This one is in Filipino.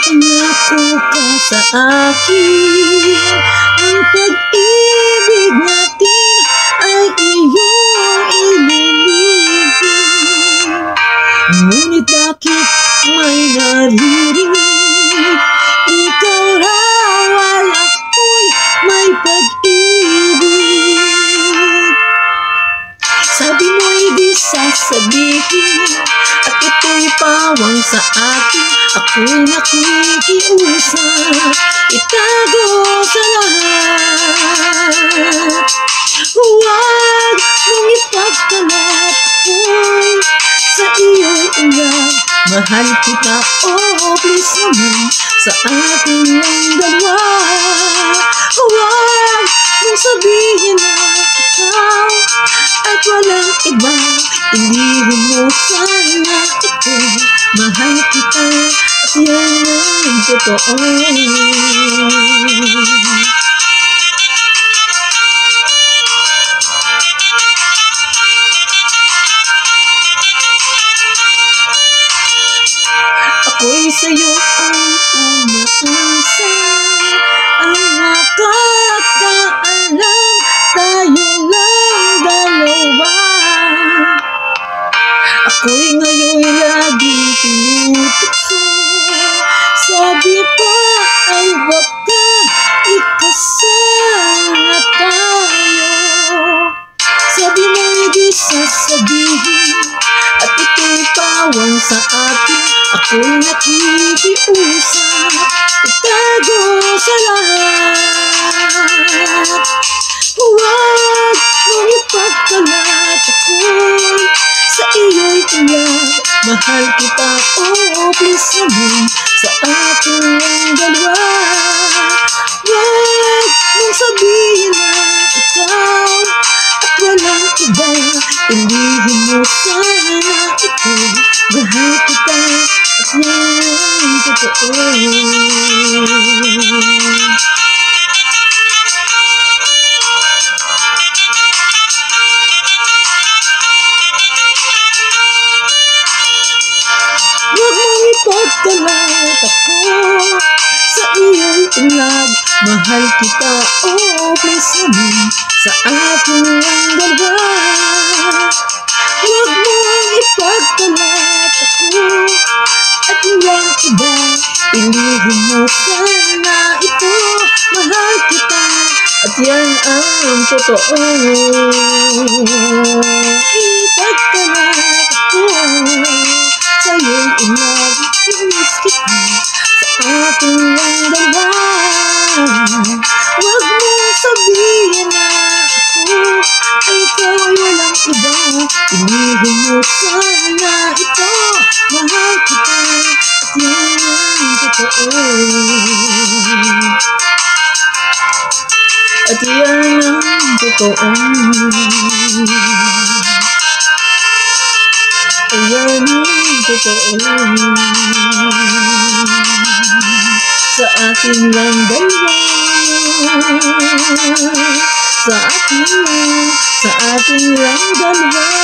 Pangako ka sa akin, ang pag-ibig natin ay iyong ililihim. Ngunit bakit may naririnig? Ikaw raw ay ako'y may pag-ibig. Sabi mo'y di sasabihin, at ito'y pawang sa akin. Ako'y nakikiusap, itago sa lahat. Huwag mong ipagkalat, ako'y sa iyo'y inlove. Mahal kita, oh please naman, sa ating lang dalawa. Huwag mong sabihin na ikaw at walang iba. Ilihim mo sana ito, mahal kita at yan ang totoo. Ako'y sa'yo ang umaasa, ang nakakaalam, tayo lang dalawa. Ako'y ngayon'y laging tinutukso, sabi pa ay baka ikasama tayo. Sabi mo'y di sasabihin, at ito'y pawang sa akin. Ako'y nakikiusap, itago sa lahat. Huwag mong ipagkalat, ako'y sa iyo'y inlove. Mahal kita, oh please naman, sa ating lang dalawa. Huwag mong sabihin na ikaw at walang iba. Ilihim mo sana ito, mahal kita at yan ang totoo. Huwag mong ipagkalat, ako sa iyo'y inlove. Mahal kita, oh please naman, sa ating lang dalawa. Huwag mong ipagkalat, ako at walang iba. Ilihim mo sana ito, mahal kita at yan ang totoo. Ipagkalat ako, sa'yo'y inlove, miss kita, sa ating lang dalawa. Huwag mong sabihin na ako ay ikaw ay walang iba. Ilihim mo sana ito, mahal kita at yan ang totoo. At yan ang totoo. Ayan ang totoo. Sa ating lang dalawa, sa ating lang dalawa.